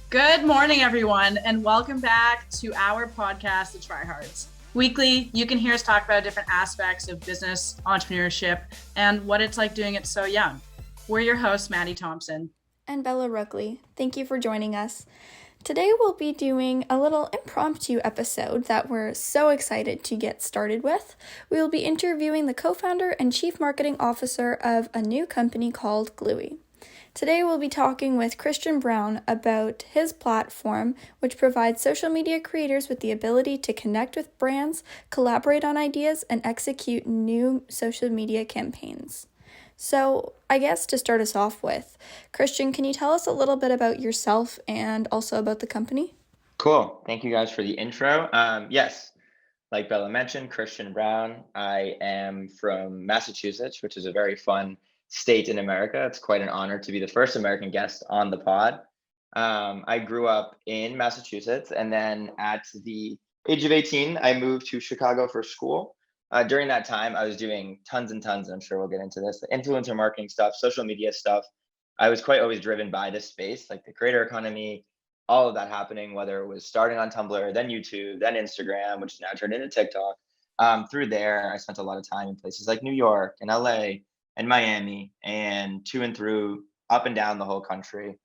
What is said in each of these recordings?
Good morning, everyone, and welcome back to our podcast, The Tryhards. Weekly, you can hear us talk about different aspects of business, entrepreneurship, and what it's like doing it so young. We're your hosts, Maddie Thompson. And Bella Rookley. Thank you for joining us. Today we'll be doing a little impromptu episode that we're so excited to get started with. We will be interviewing the co-founder and chief marketing officer of a new company called Glewee. Today we'll be talking with Christian Brown about his platform, which provides social media creators with the ability to connect with brands, collaborate on ideas, and execute new social media campaigns. So, I guess to start us off with, Christian, can you tell us a little bit about yourself and also about the company? Cool. Thank you guys for the intro. Yes, like Bella mentioned, Christian Brown. I am from Massachusetts, which is a very fun state in America. It's quite an honor to be the first American guest on the pod. I grew up in Massachusetts, and then at the age of 18, I moved to Chicago for school. During that time, I was doing tons and tons, and I'm sure we'll get into this, the influencer marketing stuff, social media stuff. I was quite always driven by this space, like the creator economy, all of that happening, whether it was starting on Tumblr, then YouTube, then Instagram, which now turned into TikTok. Through there, I spent a lot of time in places like New York and LA and Miami and to and through up and down the whole country.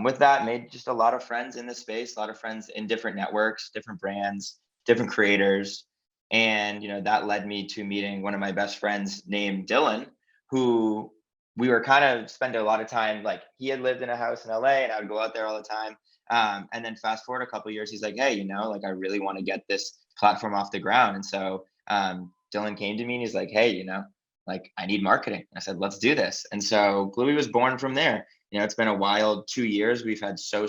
With that, made just a lot of friends in this space, a lot of friends in different networks, different brands, different creators. And, that led me to meeting one of my best friends named Dylan, who we were kind of spending a lot of time, like he had lived in a house in LA and I would go out there all the time. And then fast forward a couple of years, he's like, hey, like I really want to get this platform off the ground. And so Dylan came to me and he's like, hey, like I need marketing. I said, let's do this. And so Glewee was born from there. It's been a wild 2 years. We've had so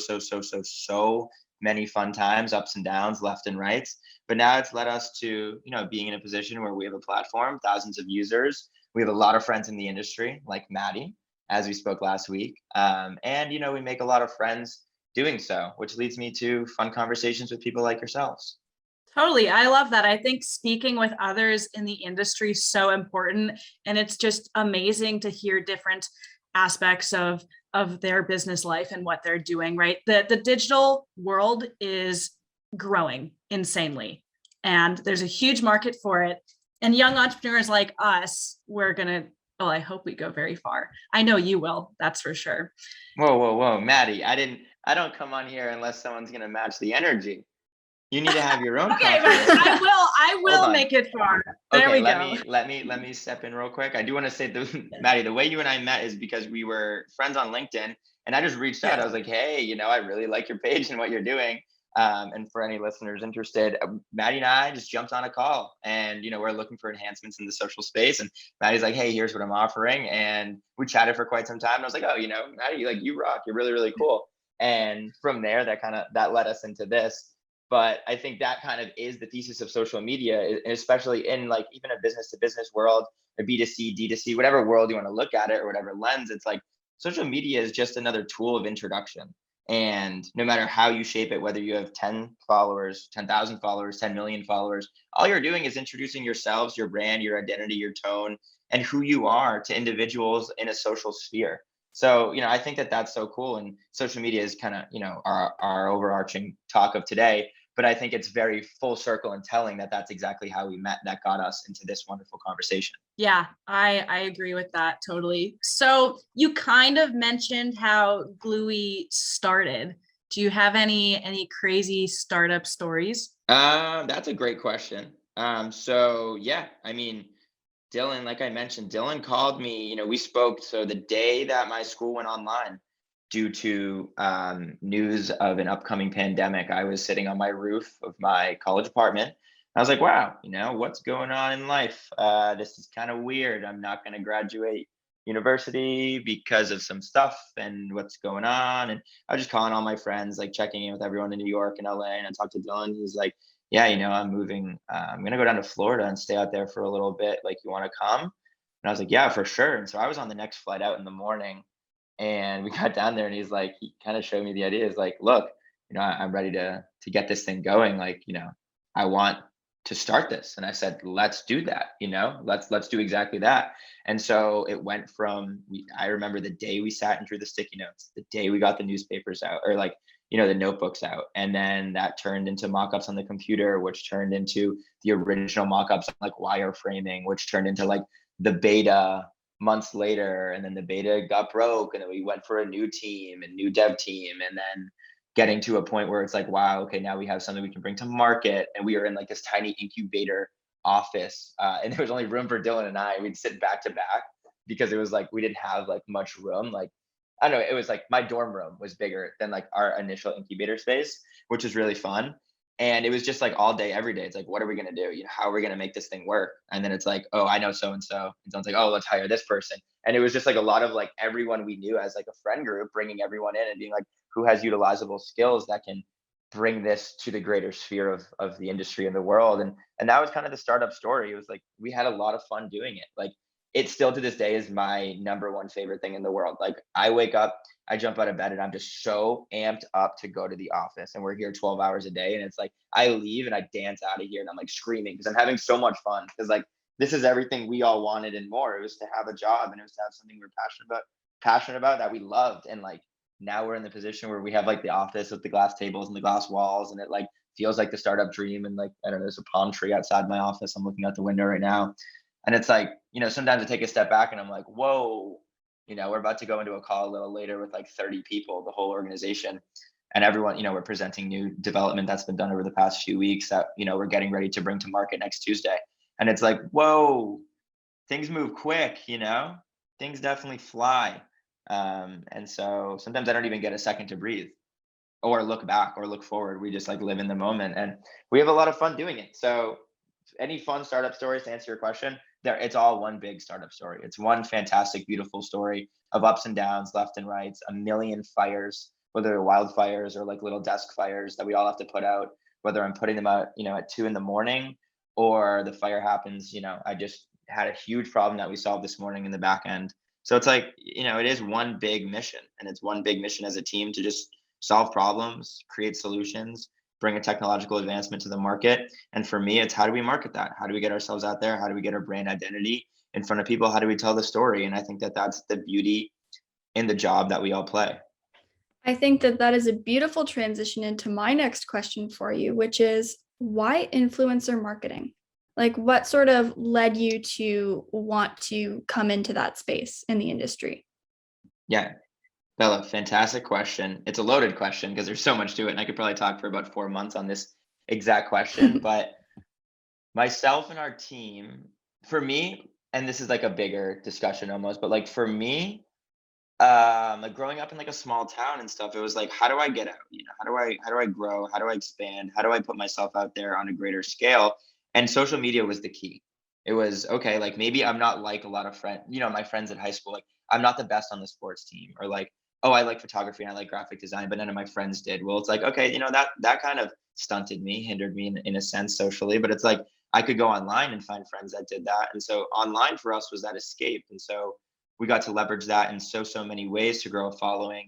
many fun times, ups and downs, left and rights. But now it's led us to, being in a position where we have a platform, thousands of users. We have a lot of friends in the industry, like Maddie, as we spoke last week. And, we make a lot of friends doing so, which leads me to fun conversations with people like yourselves. Totally. I love that. I think speaking with others in the industry is so important. And it's just amazing to hear different aspects of their business life and what they're doing, right? The digital world is growing insanely, and there's a huge market for it. And young entrepreneurs like us, we're going to, well, I hope we go very far. I know you will, that's for sure. Whoa, Maddie, I don't come on here unless someone's going to match the energy. You need to have your own Okay, confidence. I will make it far. There we go. Let me step in real quick. I do want to say, Maddie, the way you and I met is because we were friends on LinkedIn, and I just reached out. I was like, hey, I really like your page and what you're doing. And for any listeners interested, Maddie and I just jumped on a call, and we're looking for enhancements in the social space. And Maddie's like, hey, here's what I'm offering, and we chatted for quite some time. And I was like, oh, Maddie, like you rock. You're really, really cool. And from there, that led us into this. But I think that kind of is the thesis of social media, especially in like even a business to business world, a B2C, D2C, whatever world you want to look at it or whatever lens. It's like social media is just another tool of introduction. And no matter how you shape it, whether you have 10 followers, 10,000 followers, 10 million followers, all you're doing is introducing yourselves, your brand, your identity, your tone, and who you are to individuals in a social sphere. So, I think that's so cool. And social media is kind of, our overarching talk of today. But I think it's very full circle and telling that that's exactly how we met that got us into this wonderful conversation. Yeah, I agree with that totally. So you kind of mentioned how Glewee started. Do you have any crazy startup stories? That's a great question. So yeah, I mean, Dylan, like I mentioned, Dylan called me, we spoke. So the day that my school went online due to news of an upcoming pandemic, I was sitting on my roof of my college apartment. I was like, wow, what's going on in life? This is kind of weird. I'm not going to graduate university because of some stuff and what's going on. And I was just calling all my friends, like checking in with everyone in New York and LA. And I talked to Dylan. He's like, yeah, I'm moving. I'm going to go down to Florida and stay out there for a little bit. Like, you want to come? And I was like, yeah, for sure. And so I was on the next flight out in the morning, and we got down there, and he kind of showed me the idea. Is like, look, I'm ready to get this thing going. Like, I want to start this. And I said, let's do that. Let's do exactly that. And so it went from, I remember the day we sat and drew the sticky notes, the day we got the newspapers out, or like, the notebooks out. And then that turned into mock-ups on the computer, which turned into the original mock-ups like wireframing, which turned into like the beta months later. And then the beta got broke, and then we went for a new team and new dev team. And then getting to a point where it's like, wow, okay, now we have something we can bring to market. And we were in like this tiny incubator office, and there was only room for Dylan and I. We'd sit back to back because it was like we didn't have like much room. Like, I don't know, it was like my dorm room was bigger than like our initial incubator space, which was really fun. And it was just like all day, every day. It's like, what are we gonna do? How are we gonna make this thing work? And then it's like, oh, I know so and so. And someone's like, oh, let's hire this person. And it was just like a lot of like everyone we knew as like a friend group, bringing everyone in and being like, who has utilizable skills that can bring this to the greater sphere of the industry and the world. And that was kind of the startup story. It was like we had a lot of fun doing it. Like, it still to this day is my number one favorite thing in the world. Like, I wake up, I jump out of bed, and I'm just so amped up to go to the office. And we're here 12 hours a day. And it's like I leave and I dance out of here and I'm like screaming because I'm having so much fun. Because like this is everything we all wanted and more. It was to have a job, and it was to have something we were passionate about that we loved. And like now we're in the position where we have like the office with the glass tables and the glass walls, and it like feels like the startup dream. And like, I don't know, there's a palm tree outside my office. I'm looking out the window right now. And it's like, sometimes I take a step back and I'm like, whoa, we're about to go into a call a little later with like 30 people, the whole organization. And everyone, we're presenting new development that's been done over the past few weeks that, we're getting ready to bring to market next Tuesday. And it's like, whoa, things move quick, things definitely fly. And so sometimes I don't even get a second to breathe or look back or look forward. We just like live in the moment, and we have a lot of fun doing it. So any fun startup stories, to answer your question, it's all one big startup story. It's one fantastic, beautiful story of ups and downs, left and rights, a million fires, whether they're wildfires or like little desk fires that we all have to put out, whether I'm putting them out, at 2 a.m. or the fire happens, I just had a huge problem that we solved this morning in the back end. So it's like, it is one big mission, and it's one big mission as a team to just solve problems, create solutions, bring a technological advancement to the market. And for me, it's how do we market that? How do we get ourselves out there? How do we get our brand identity in front of people? How do we tell the story? And I think that that's the beauty in the job that we all play. I think that that is a beautiful transition into my next question for you, which is why influencer marketing? Like, what sort of led you to want to come into that space in the industry? Yeah, Bella, fantastic question. It's a loaded question because there's so much to it, and I could probably talk for about 4 months on this exact question. But myself and our team, for me, and this is like a bigger discussion almost, but like for me, like growing up in like a small town and stuff, it was like, how do I get out? How do I grow? How do I expand? How do I put myself out there on a greater scale? And social media was the key. It was okay, like maybe I'm not like a lot of friends, my friends at high school, like I'm not the best on the sports team, or like, oh, I like photography and I like graphic design, but none of my friends did. Well, it's like, okay, that kind of stunted me, hindered me in a sense socially, but it's like I could go online and find friends that did that. And so online for us was that escape. And so we got to leverage that in so many ways to grow a following.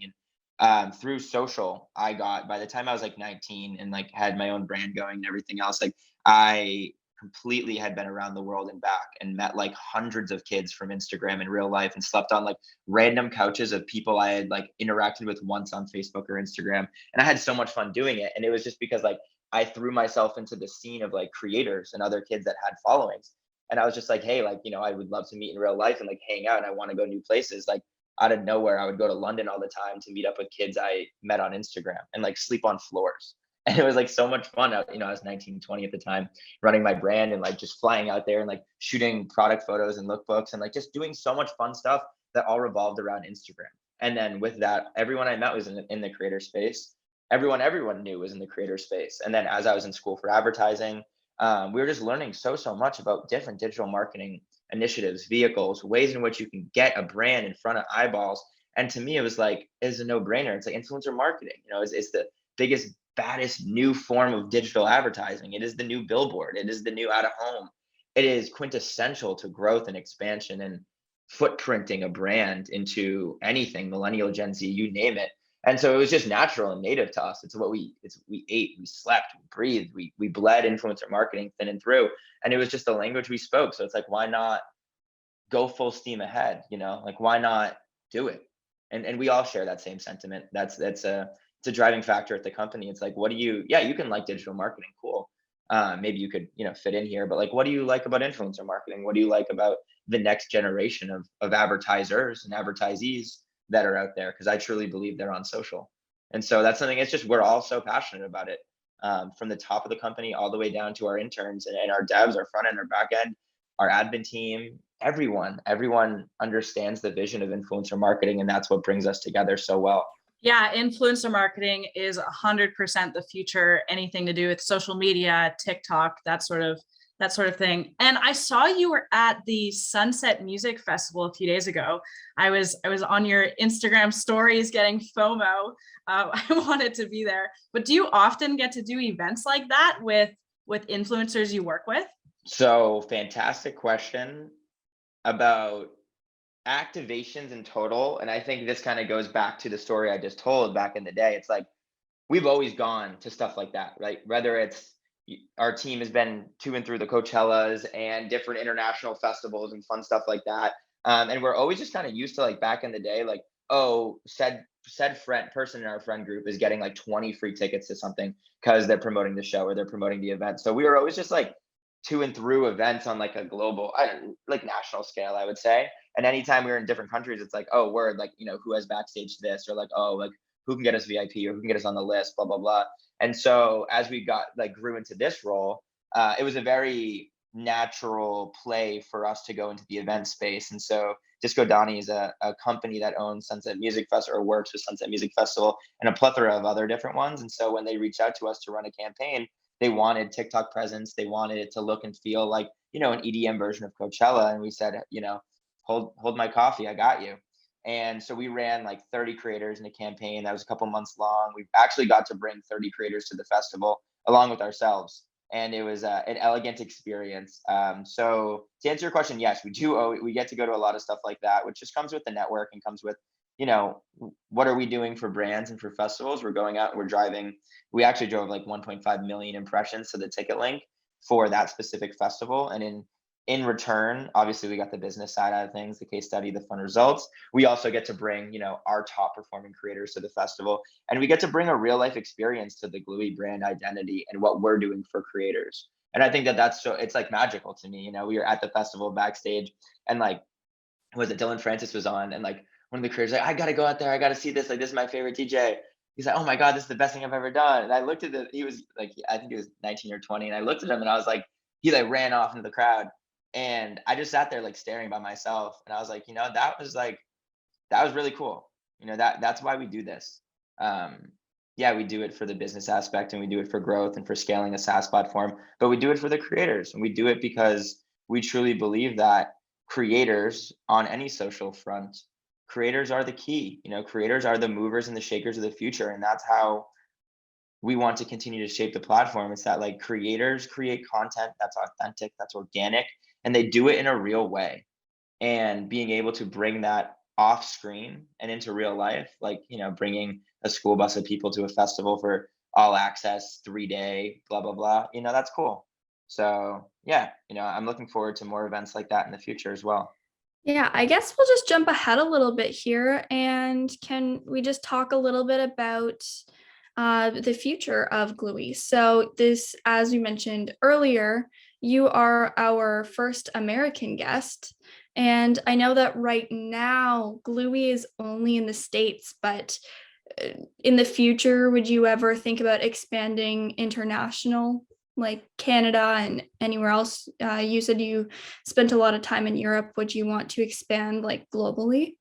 And through social, I got, by the time I was like 19 and like had my own brand going and everything else, like I completely had been around the world and back and met like hundreds of kids from Instagram in real life, and slept on like random couches of people I had like interacted with once on Facebook or Instagram. And I had so much fun doing it. And it was just because like I threw myself into the scene of like creators and other kids that had followings. And I was just like, hey, like, I would love to meet in real life and like hang out, and I want to go new places. Like out of nowhere, I would go to London all the time to meet up with kids I met on Instagram and like sleep on floors. And it was like so much fun. I was 19, 20 at the time, running my brand and like just flying out there and like shooting product photos and lookbooks and like just doing so much fun stuff that all revolved around Instagram. And then with that, everyone I met was in the creator space. Everyone knew was in the creator space. And then as I was in school for advertising, we were just learning so much about different digital marketing initiatives, vehicles, ways in which you can get a brand in front of eyeballs. And to me, it was like, it's a no brainer. It's like influencer marketing, it's the biggest, baddest new form of digital advertising. It is the new billboard. It is the new out of home. It is quintessential to growth and expansion and footprinting a brand into anything, millennial, Gen Z, you name it. And so it was just natural and native to us. We ate, we slept, we breathed, we bled influencer marketing thin and through. And it was just the language we spoke. So it's like, why not go full steam ahead? Like, why not do it? And we all share that same sentiment. That's it's a driving factor at the company. It's like, what do you, yeah, you can like digital marketing, cool. Maybe you could, fit in here, but like, what do you like about influencer marketing? What do you like about the next generation of advertisers and advertisees that are out there? Because I truly believe they're on social. And so that's something, it's just, we're all so passionate about it. From the top of the company all the way down to our interns and our devs, our front end, our back end, our admin team, everyone understands the vision of influencer marketing. And that's what brings us together so well. Yeah, influencer marketing is 100% the future. Anything to do with social media, TikTok, that sort of thing. And I saw you were at the Sunset Music Festival a few days ago. I was on your Instagram stories getting FOMO. I wanted to be there. But do you often get to do events like that with influencers you work with? So fantastic question about activations in total. And I think this kind of goes back to the story I just told back in the day. It's like we've always gone to stuff like that, right? Whether it's our team has been to and through the Coachellas and different international festivals and fun stuff like that. And we're always just kind of used to like back in the day, like, oh, said friend person in our friend group is getting like 20 free tickets to something because they're promoting the show or they're promoting the event. So we were always just like to and through events on like a global, I don't like national scale, I would say. And anytime we were in different countries, it's like, oh, word, like, who has backstage to this, or like, oh, like who can get us VIP or who can get us on the list, blah, blah, blah. And so as we got like grew into this role, it was a very natural play for us to go into the event space. And so Disco Donnie is a company that owns Sunset Music Festival or works with Sunset Music Festival and a plethora of other different ones. And so when they reached out to us to run a campaign, they wanted TikTok presence. They wanted it to look and feel like, an EDM version of Coachella. And we said, hold my coffee, I got you. And so we ran like 30 creators in a campaign that was a couple months long. We actually got to bring 30 creators to the festival along with ourselves. And it was an elegant experience. So to answer your question, yes, we get to go to a lot of stuff like that, which just comes with the network and comes with, what are we doing for brands and for festivals? We're going out and we're driving. We actually drove like 1.5 million impressions to the ticket link for that specific festival. And in return, obviously we got the business side of things, the case study, the fun results. We also get to bring, our top performing creators to the festival, and we get to bring a real life experience to the Glewee brand identity and what we're doing for creators. And I think that's so, it's like magical to me. We were at the festival backstage and like, was it Dylan Francis was on, and like one of the creators like, I gotta go out there, I gotta see this, like this is my favorite DJ. He's like, oh my God, this is the best thing I've ever done. And I looked at he was like, I think he was 19 or 20. And I looked at him and I was like, he like ran off into the crowd. And I just sat there like staring by myself. And I was like, that was really cool. That's why we do this. Yeah, we do it for the business aspect and we do it for growth and for scaling a SaaS platform, but we do it for the creators, and we do it because we truly believe that creators on any social front, creators are the key. Creators are the movers and the shakers of the future. And that's how we want to continue to shape the platform. It's that like creators create content that's authentic, that's organic, and they do it in a real way. And being able to bring that off screen and into real life, like, bringing a school bus of people to a festival for all access, 3-day, blah, blah, blah, that's cool. So yeah, I'm looking forward to more events like that in the future as well. Yeah, I guess we'll just jump ahead a little bit here, and can we just talk a little bit about the future of Glewee? So this, as we mentioned earlier, you are our first American guest, and I know that right now Glewee is only in the States, but in the future, would you ever think about expanding international, like Canada and anywhere else? You said you spent a lot of time in Europe. Would you want to expand like globally?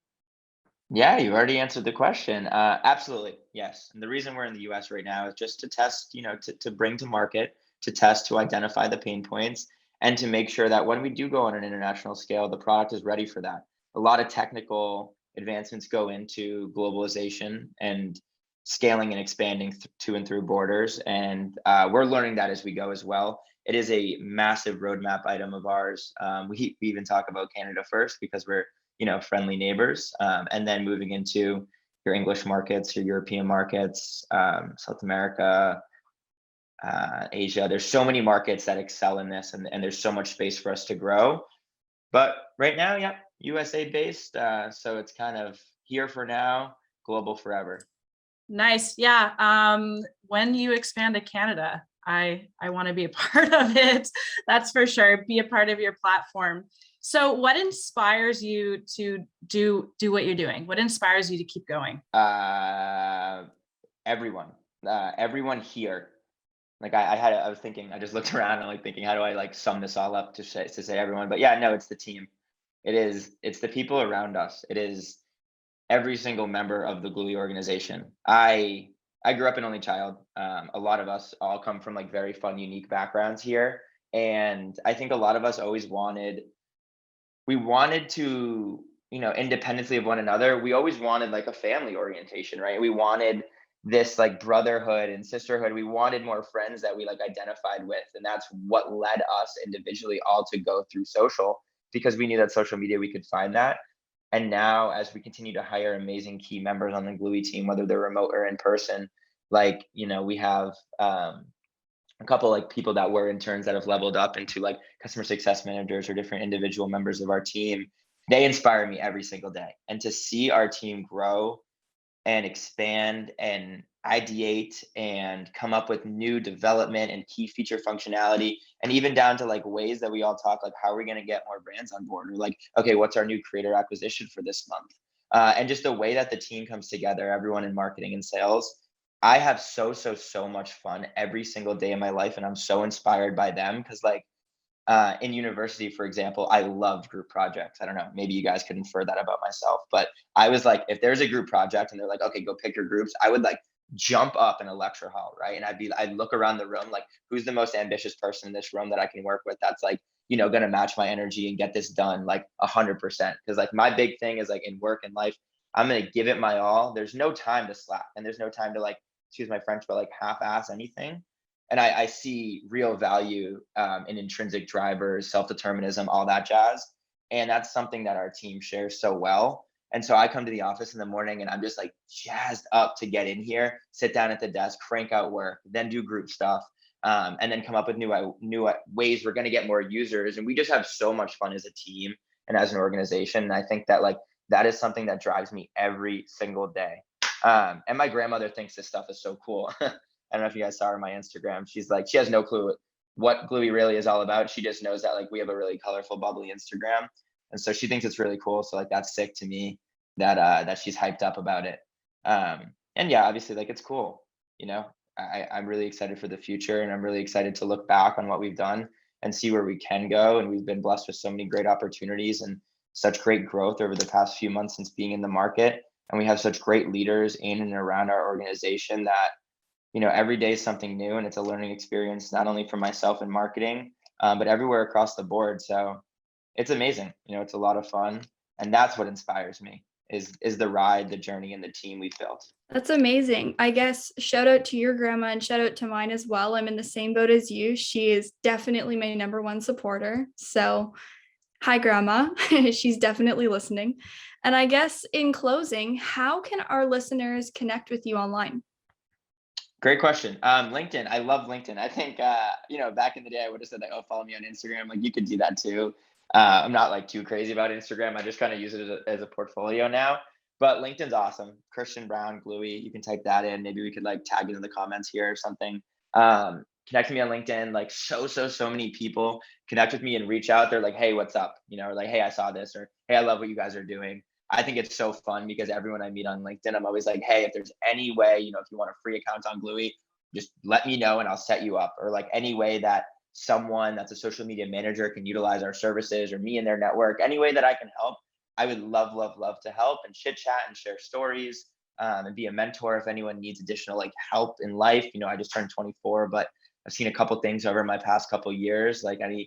Yeah, you already answered the question. Absolutely, yes. And the reason we're in the US right now is just to test, to bring to market, to test, to identify the pain points, and to make sure that when we do go on an international scale, the product is ready for that. A lot of technical advancements go into globalization and scaling and expanding to and through borders. And we're learning that as we go as well. It is a massive roadmap item of ours. We even talk about Canada first because we're friendly neighbors, and then moving into your English markets, your European markets, South America, Asia. There's so many markets that excel in this, and there's so much space for us to grow. But right now, yeah, USA based. So it's kind of here for now, global forever. Nice. Yeah. When you expand to Canada, I want to be a part of it. That's for sure. Be a part of your platform. So what inspires you to do what you're doing? What inspires you to keep going? Uh, everyone here. Like I was thinking, I just looked around and like thinking, how do I like sum this all up to say everyone? But yeah, no, it's the team. It's the people around us. It is every single member of the Glewee organization. I grew up an only child. A lot of us all come from like very fun, unique backgrounds here, and I think a lot of us always wanted to, independently of one another, we always wanted like a family orientation, right? We wanted this like brotherhood and sisterhood. We wanted more friends that we like identified with. And that's what led us individually all to go through social, because we knew that social media, we could find that. And now, as we continue to hire amazing key members on the Glewee team, whether they're remote or in person, like, we have a couple like people that were interns that have leveled up into like customer success managers or different individual members of our team. They inspire me every single day. And to see our team grow and expand and ideate and come up with new development and key feature functionality, and even down to like ways that we all talk, like how are we going to get more brands on board, or like, okay, what's our new creator acquisition for this month, and just the way that the team comes together, everyone in marketing and sales. I have so much fun every single day of my life, and I'm so inspired by them, because like, in university, for example, I loved group projects. I don't know, maybe you guys could infer that about myself, but I was like, if there's a group project and they're like, okay, go pick your groups, I would like jump up in a lecture hall, right? And I'd look around the room, like, who's the most ambitious person in this room that I can work with, that's like, going to match my energy and get this done like 100%. Because like my big thing is like in work and life, I'm going to give it my all. There's no time to slack, and there's no time to like, excuse my French, but like half-ass anything. And I see real value in intrinsic drivers, self-determinism, all that jazz. And that's something that our team shares so well. And so I come to the office in the morning and I'm just like jazzed up to get in here, sit down at the desk, crank out work, then do group stuff, and then come up with new ways we're going to get more users. And we just have so much fun as a team and as an organization. And I think that like that is something that drives me every single day. And my grandmother thinks this stuff is so cool. I don't know if you guys saw her on my Instagram. She's like, she has no clue what Glewee really is all about. She just knows that like we have a really colorful, bubbly Instagram, and so she thinks it's really cool. So like that's sick to me that she's hyped up about it. And yeah, obviously like it's cool. I'm really excited for the future, and I'm really excited to look back on what we've done and see where we can go. And we've been blessed with so many great opportunities and such great growth over the past few months since being in the market. And we have such great leaders in and around our organization that every day is something new, and it's a learning experience, not only for myself in marketing, but everywhere across the board. So it's amazing. It's a lot of fun. And that's what inspires me is the ride, the journey, and the team we've built. That's amazing. I guess shout out to your grandma and shout out to mine as well. I'm in the same boat as you. She is definitely my number one supporter. So hi, Grandma. She's definitely listening. And I guess in closing, how can our listeners connect with you online? Great question. LinkedIn. I love LinkedIn. I think, back in the day, I would have said like, oh, follow me on Instagram. Like you could do that too. I'm not like too crazy about Instagram. I just kind of use it as a portfolio now. But LinkedIn's awesome. Christian Brown, Glewee. You can type that in. Maybe we could like tag it in the comments here or something. Connect with me on LinkedIn. Like so many people connect with me and reach out. They're like, hey, what's up? Or like, hey, I saw this, or hey, I love what you guys are doing. I think it's so fun because everyone I meet on LinkedIn, I'm always like, hey, if there's any way, if you want a free account on Glewee, just let me know and I'll set you up. Or like any way that someone that's a social media manager can utilize our services, or me in their network, any way that I can help, I would love to help and chit chat and share stories, and be a mentor if anyone needs additional like help in life. I just turned 24, but I've seen a couple things over my past couple years. Like I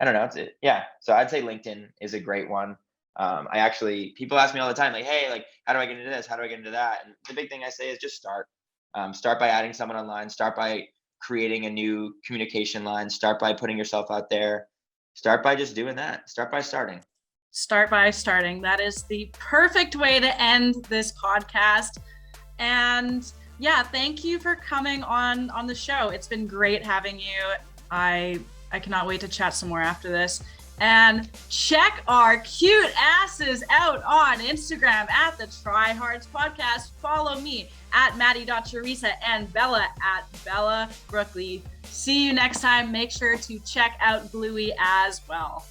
don't know. Yeah. So I'd say LinkedIn is a great one. People ask me all the time, like, hey, like, how do I get into this? How do I get into that? And the big thing I say is just start. Start by adding someone online. Start by creating a new communication line. Start by putting yourself out there. Start by just doing that. Start by starting. Start by starting. That is the perfect way to end this podcast. And yeah, thank you for coming on the show. It's been great having you. I cannot wait to chat some more after this. And check our cute asses out on Instagram at the Try Hards Podcast. Follow me at Maddie.Teresa and Bella at Bella Brookley. See you next time. Make sure to check out Glewee as well.